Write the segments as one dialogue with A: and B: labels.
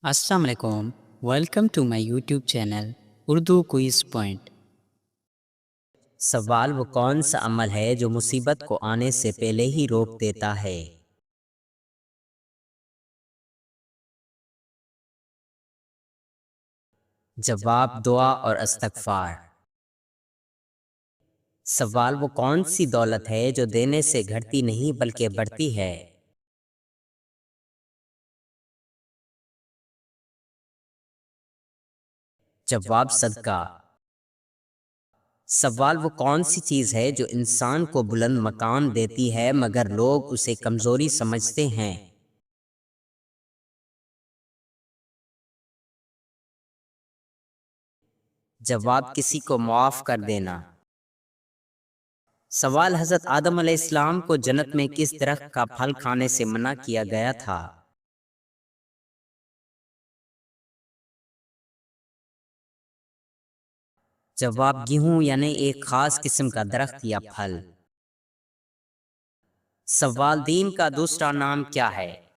A: السلام علیکم، welcome to my YouTube channel Urdu Quiz Point.
B: سوال وہ کون سا عمل ہے جو مصیبت کو آنے سے پہلے ہی روک دیتا ہے؟ جواب دعا اور استغفار۔ سوال وہ کون سی دولت ہے جو دینے سے گھٹتی نہیں بلکہ بڑھتی ہے؟ جواب صدقہ۔ سوال وہ کون سی چیز ہے جو انسان کو بلند مقام دیتی ہے مگر لوگ اسے کمزوری سمجھتے ہیں؟ جواب کسی کو معاف کر دینا۔ سوال حضرت آدم علیہ السلام کو جنت میں کس درخت کا پھل کھانے سے منع کیا گیا تھا؟ جواب گیہوں یعنی ایک خاص قسم کا درخت یا پھل۔ سوال دین کا دوسرا نام کیا ہے؟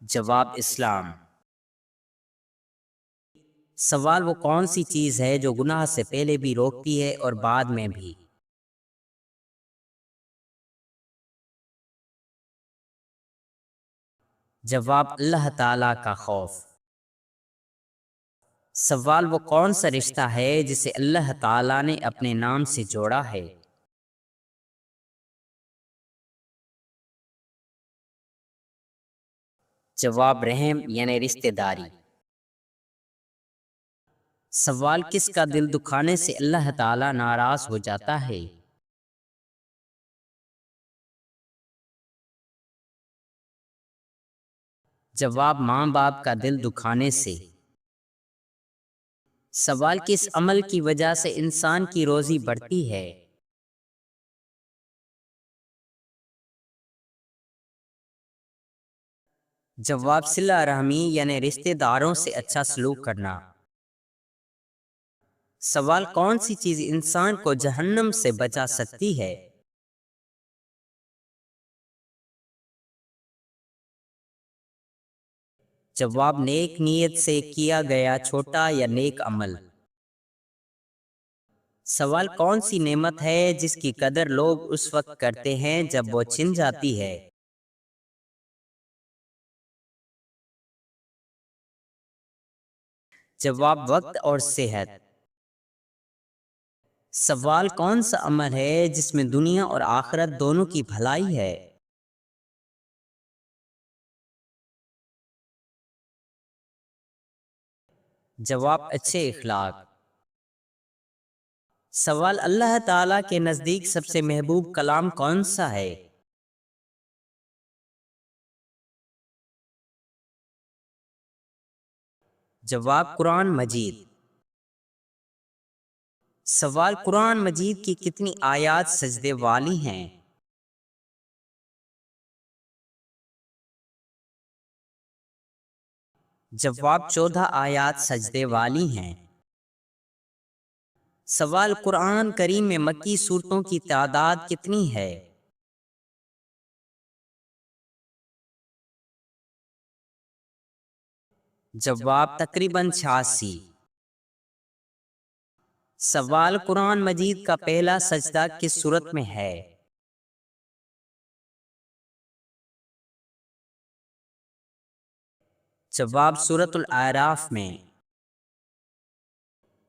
B: جواب اسلام۔ سوال وہ کون سی چیز ہے جو گناہ سے پہلے بھی روکتی ہے اور بعد میں بھی؟ جواب اللہ تعالی کا خوف۔ سوال وہ کون سا رشتہ ہے جسے اللہ تعالی نے اپنے نام سے جوڑا ہے؟ جواب رحم یعنی رشتہ داری۔ سوال کس کا دل دکھانے سے اللہ تعالی ناراض ہو جاتا ہے؟ جواب ماں باپ کا دل دکھانے سے۔ سوال کس عمل کی وجہ سے انسان کی روزی بڑھتی ہے؟ جواب صلہ رحمی یعنی رشتہ داروں سے اچھا سلوک کرنا۔ سوال کون سی چیز انسان کو جہنم سے بچا سکتی ہے؟ جواب نیک نیت سے کیا گیا چھوٹا یا نیک عمل۔ سوال کون سی نعمت ہے جس کی قدر لوگ اس وقت کرتے ہیں جب وہ چھن جاتی ہے؟ جواب وقت اور صحت۔ سوال کون سا عمل ہے جس میں دنیا اور آخرت دونوں کی بھلائی ہے؟ جواب اچھے اخلاق۔ سوال اللہ تعالی کے نزدیک سب سے محبوب کلام کون سا ہے؟ جواب قرآن مجید۔ سوال قرآن مجید کی کتنی آیات سجدے والی ہیں؟ جواب 14 آیات سجدے والی ہیں۔ سوال قرآن کریم میں مکی سورتوں کی تعداد کتنی ہے؟ جواب تقریباً 86۔ سوال قرآن مجید کا پہلا سجدہ کس سورت میں ہے؟ جواب سورۃ الاعراف میں۔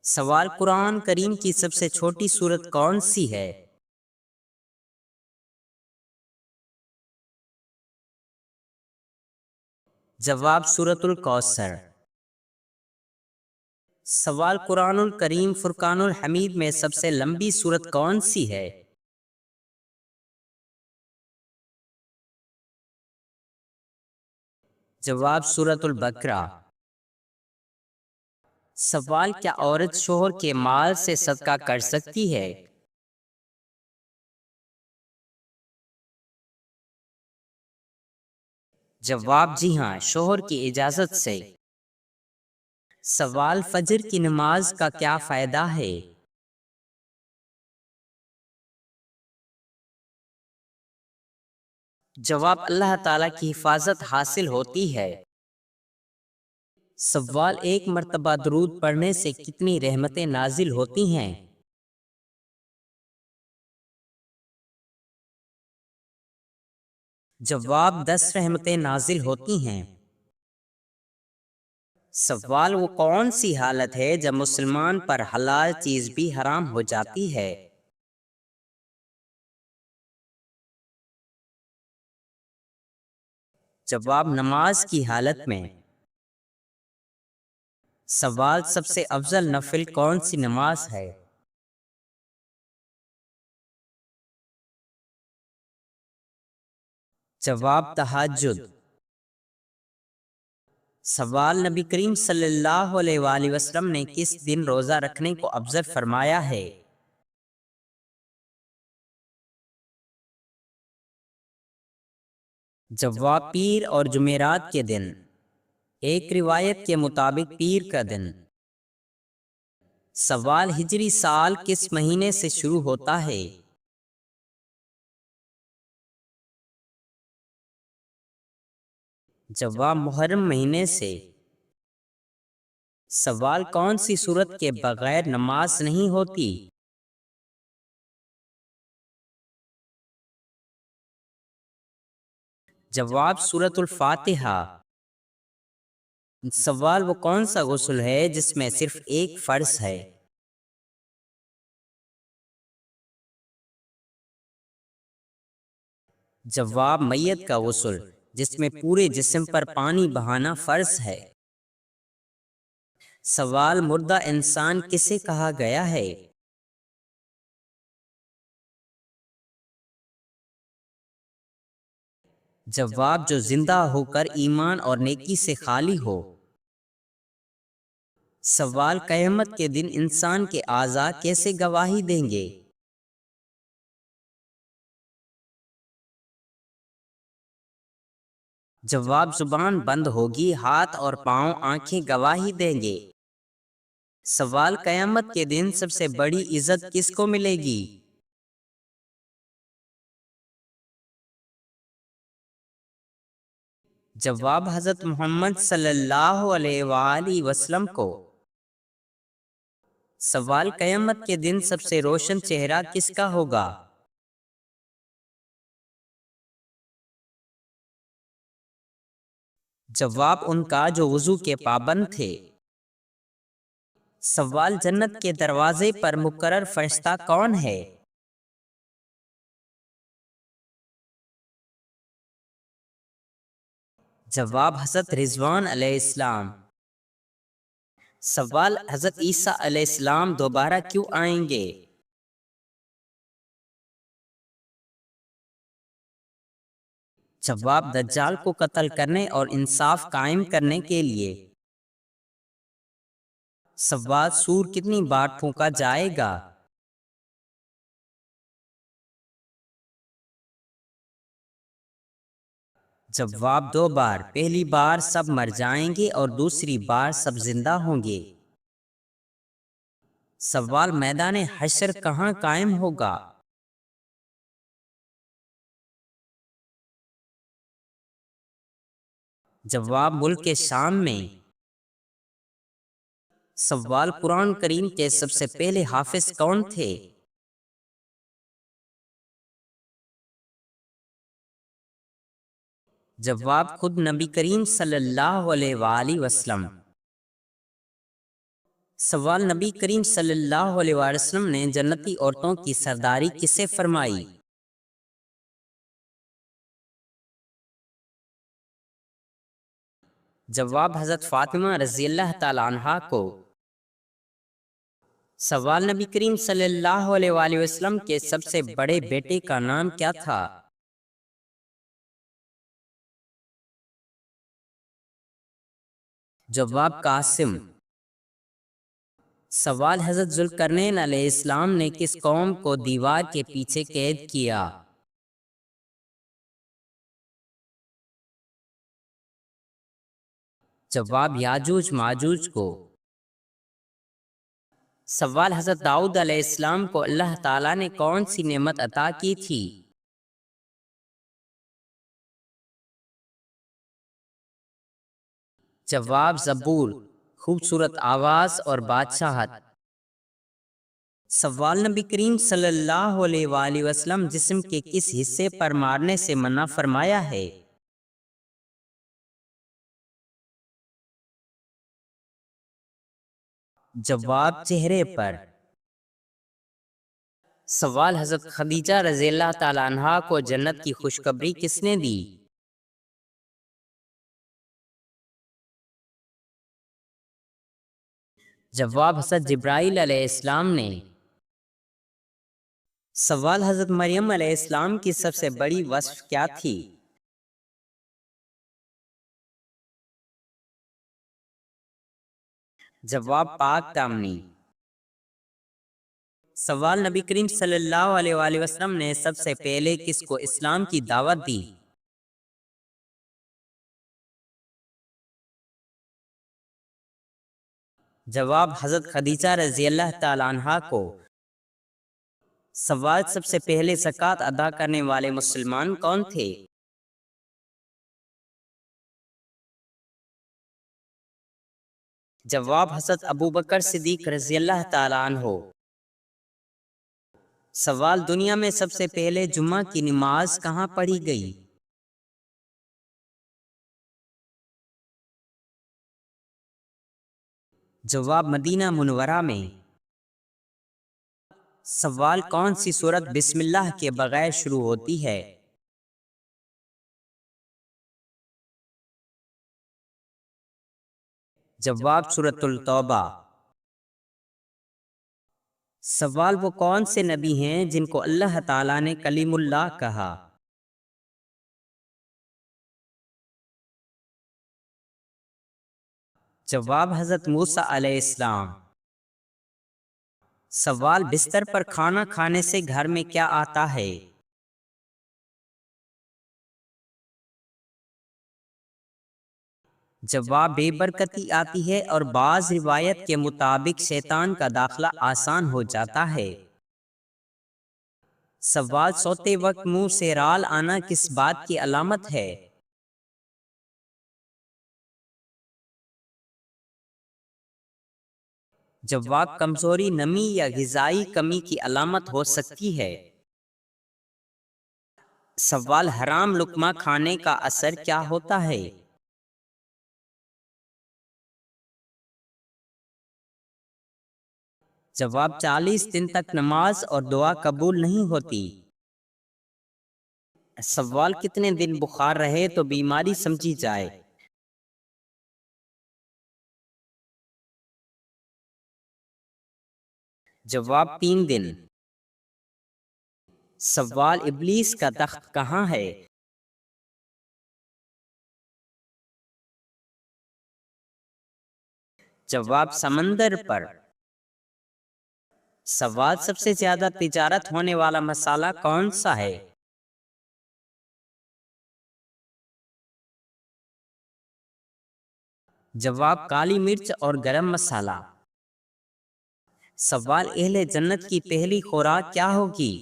B: سوال قرآن کریم کی سب سے چھوٹی سورت کون سی ہے؟ جواب سورۃ الکوثر۔ سوال قرآن الکریم فرقان الحمید میں سب سے لمبی سورت کون سی ہے؟ جواب سورۃ البقرہ۔ سوال کیا عورت شوہر کے مال سے صدقہ کر سکتی ہے؟ جواب جی ہاں، شوہر کی اجازت سے۔ سوال فجر کی نماز کا کیا فائدہ ہے؟ جواب اللہ تعالیٰ کی حفاظت حاصل ہوتی ہے۔ سوال ایک مرتبہ درود پڑھنے سے کتنی رحمتیں نازل ہوتی ہیں؟ جواب 10 رحمتیں نازل ہوتی ہیں۔ سوال وہ کون سی حالت ہے جب مسلمان پر حلال چیز بھی حرام ہو جاتی ہے؟ جواب نماز کی حالت میں۔ سوال سب سے افضل نفل کون سی نماز ہے؟ جواب تہجد۔ سوال نبی کریم صلی اللہ علیہ وآلہ وسلم نے کس دن روزہ رکھنے کو افضل فرمایا ہے؟ جواب پیر اور جمعرات کے دن۔ ایک روایت کے مطابق پیر کا دن۔ سوال ہجری سال کس مہینے سے شروع ہوتا ہے؟ جواب محرم مہینے سے۔ سوال کون سی صورت کے بغیر نماز نہیں ہوتی؟ جواب سورۃ الفاتحہ۔ سوال وہ کون سا غسل ہے جس میں صرف ایک فرض ہے؟ جواب میت کا غسل جس میں پورے جسم پر پانی بہانا فرض ہے۔ سوال مردہ انسان کسے کہا گیا ہے؟ جواب جو زندہ ہو کر ایمان اور نیکی سے خالی ہو۔ سوال قیامت کے دن انسان کے اعضاء کیسے گواہی دیں گے؟ جواب زبان بند ہوگی، ہاتھ اور پاؤں آنکھیں گواہی دیں گے۔ سوال قیامت کے دن سب سے بڑی عزت کس کو ملے گی؟ جواب حضرت محمد صلی اللہ علیہ وآلہ وسلم کو۔ سوال قیامت کے دن سب سے روشن چہرہ کس کا ہوگا؟ جواب ان کا جو وضو کے پابند تھے۔ سوال جنت کے دروازے پر مقرر فرشتہ کون ہے؟ جواب حضرت رضوان علیہ السلام۔ سوال حضرت عیسیٰ علیہ السلام دوبارہ کیوں آئیں گے؟ جواب دجال کو قتل کرنے اور انصاف قائم کرنے کے لیے۔ سوال سور کتنی بار پھونکا جائے گا؟ جواب 2 بار، پہلی بار سب مر جائیں گے اور دوسری بار سب زندہ ہوں گے۔ سوال میدان حشر کہاں قائم ہوگا؟ جواب ملک شام میں۔ سوال قرآن کریم کے سب سے پہلے حافظ کون تھے؟ جواب خود نبی کریم صلی اللہ علیہ وآلہ وسلم۔ سوال نبی کریم صلی اللہ علیہ وآلہ وسلم نے جنتی عورتوں کی سرداری کسے فرمائی؟ جواب حضرت فاطمہ رضی اللہ تعالی عنہا کو۔ سوال نبی کریم صلی اللہ علیہ وآلہ وسلم کے سب سے بڑے بیٹے کا نام کیا تھا؟ جواب قاسم۔ سوال حضرت ذوالقرنین علیہ السلام نے کس قوم کو دیوار کے پیچھے قید کیا؟ جواب یاجوج ماجوج کو۔ سوال حضرت داؤد علیہ السلام کو اللہ تعالیٰ نے کون سی نعمت عطا کی تھی؟ جواب زبور، خوبصورت آواز اور بادشاہت۔ سوال نبی کریم صلی اللہ علیہ وآلہ وسلم جسم کے کس حصے پر مارنے سے منع فرمایا ہے؟ جواب چہرے پر۔ سوال حضرت خدیجہ رضی اللہ تعالیٰ عنہا کو جنت کی خوشخبری کس نے دی؟ جواب حضرت جبرائیل علیہ السلام نے۔ سوال حضرت مریم علیہ السلام کی سب سے بڑی وصف کیا تھی؟ جواب پاک دامنی۔ سوال نبی کریم صلی اللہ علیہ وآلہ وسلم نے سب سے پہلے کس کو اسلام کی دعوت دی؟ جواب حضرت خدیجہ رضی اللہ تعالیٰ عنہا کو۔ سوال سب سے پہلے زکوٰۃ ادا کرنے والے مسلمان کون تھے؟ جواب حضرت ابوبکر صدیق رضی اللہ تعالیٰ عنہ۔ سوال دنیا میں سب سے پہلے جمعہ کی نماز کہاں پڑھی گئی؟ جواب مدینہ منورہ میں۔ سوال کون سی سورت بسم اللہ کے بغیر شروع ہوتی ہے؟ جواب سورۃ التوبہ۔ سوال وہ کون سے نبی ہیں جن کو اللہ تعالیٰ نے کلیم اللہ کہا؟ جواب حضرت موسیٰ علیہ السلام۔ سوال بستر پر کھانا کھانے سے گھر میں کیا آتا ہے؟ جواب بے برکتی آتی ہے اور بعض روایت کے مطابق شیطان کا داخلہ آسان ہو جاتا ہے۔ سوال سوتے وقت منہ سے رال آنا کس بات کی علامت ہے؟ جواب کمزوری، نمی یا غذائی کمی کی علامت ہو سکتی ہے۔ سوال حرام لقمہ کھانے کا اثر کیا ہوتا ہے؟ جواب 40 دن تک نماز اور دعا قبول نہیں ہوتی۔ سوال کتنے دن بخار رہے تو بیماری سمجھی جائے؟ جواب 3 دن۔ سوال ابلیس کا تخت کہاں ہے؟ جواب سمندر پر۔ سوال سب سے زیادہ تجارت ہونے والا مسالہ کون سا ہے؟ جواب کالی مرچ اور گرم مسالہ۔ سوال اہل جنت کی پہلی خوراک کیا ہوگی؟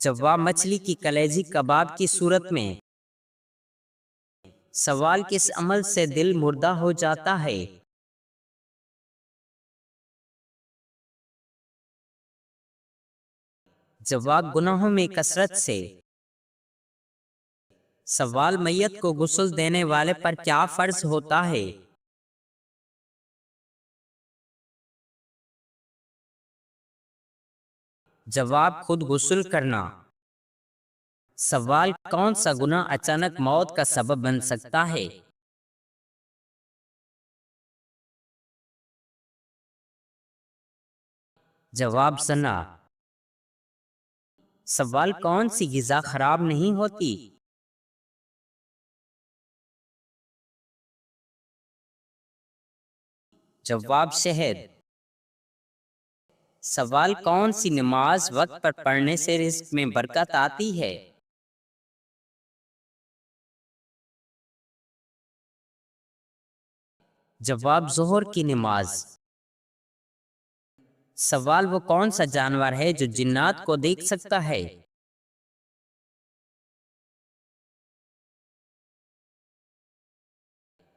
B: جواب مچھلی کی کلیجی کباب کی صورت میں۔ سوال کس عمل سے دل مردہ ہو جاتا ہے؟ جواب گناہوں میں کثرت سے۔ سوال میت کو غسل دینے والے پر کیا فرض ہوتا ہے؟ جواب خود غسل کرنا۔ سوال کون سا گناہ اچانک موت کا سبب بن سکتا ہے؟ جواب زنا۔ سوال کون سی غذا خراب نہیں ہوتی؟ جواب شہد۔ سوال کون سی نماز وقت پر پڑھنے سے رزق میں برکت آتی ہے؟ جواب ظہر کی نماز۔ سوال وہ کون سا جانور ہے جو جنات کو دیکھ سکتا ہے؟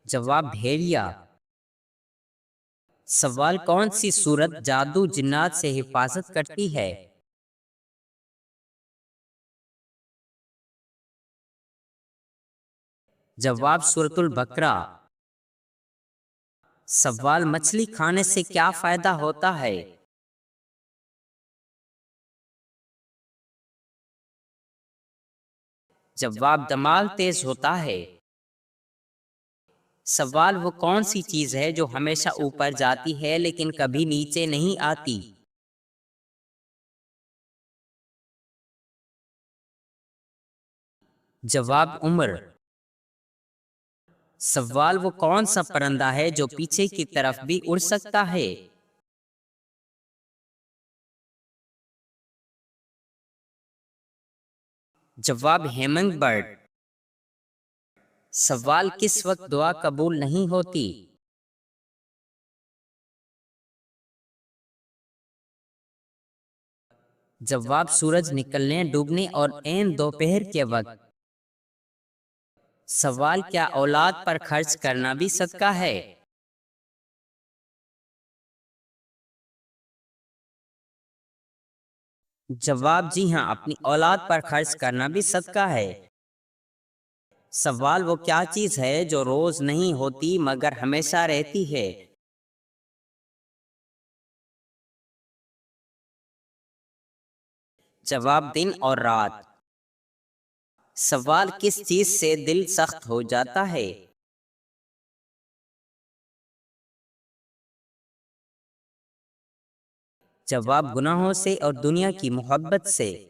B: جواب بھیڑیا۔ سوال کون سی صورت جادو جنات سے حفاظت کرتی ہے؟ جواب سورۃ البقرہ۔ سوال مچھلی کھانے سے کیا فائدہ ہوتا ہے؟ جواب دماغ تیز ہوتا ہے۔ سوال وہ کون سی چیز ہے جو ہمیشہ اوپر جاتی ہے لیکن کبھی نیچے نہیں آتی؟ جواب عمر۔ سوال وہ کون سا پرندہ ہے جو پیچھے کی طرف بھی اڑ سکتا ہے؟ جواب ہیمنگ برڈ۔ سوال کس وقت دعا قبول نہیں ہوتی؟ جواب سورج نکلنے، ڈوبنے اور عین دوپہر کے وقت۔ سوال کیا اولاد پر خرچ کرنا بھی صدقہ ہے؟ جواب جی ہاں، اپنی اولاد پر خرچ کرنا بھی صدقہ ہے۔ سوال وہ کیا چیز ہے جو روز نہیں ہوتی مگر ہمیشہ رہتی ہے؟ جواب دن اور رات۔ سوال کس چیز سے دل سخت ہو جاتا ہے؟ جواب گناہوں سے اور دنیا کی محبت سے۔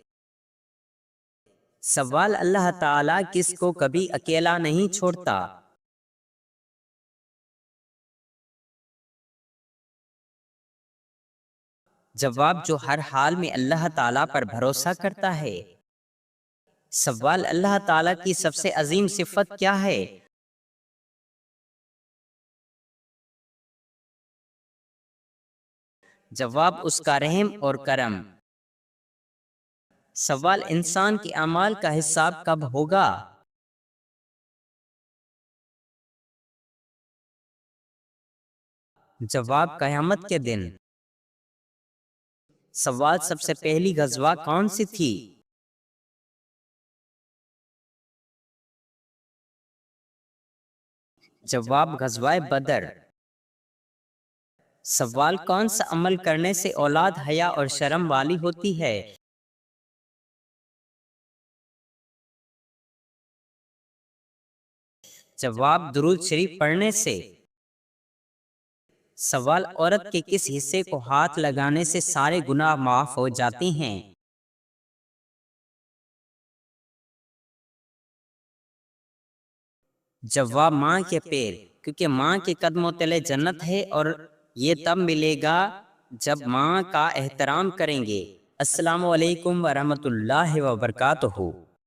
B: سوال اللہ تعالیٰ کس کو کبھی اکیلا نہیں چھوڑتا؟ جواب جو ہر حال میں اللہ تعالیٰ پر بھروسہ کرتا ہے۔ سوال اللہ تعالیٰ کی سب سے عظیم صفت کیا ہے؟ جواب اس کا رحم اور کرم۔ سوال انسان کے اعمال کا حساب کب ہوگا؟ جواب قیامت کے دن۔ سوال سب سے پہلی غزوہ کون سی تھی؟ جواب غزوہ بدر۔ سوال کون سا عمل کرنے سے اولاد حیا اور شرم والی ہوتی ہے؟ جواب درود شریف پڑھنے سے۔ سوال عورت کے کس حصے کو ہاتھ لگانے سے سارے گناہ معاف ہو جاتے ہیں؟ جواب ماں کے پیر، کیونکہ ماں کے قدموں تلے جنت ہے اور یہ تب ملے گا جب ماں کا احترام کریں گے۔ السلام علیکم ورحمۃ اللہ وبرکاتہ۔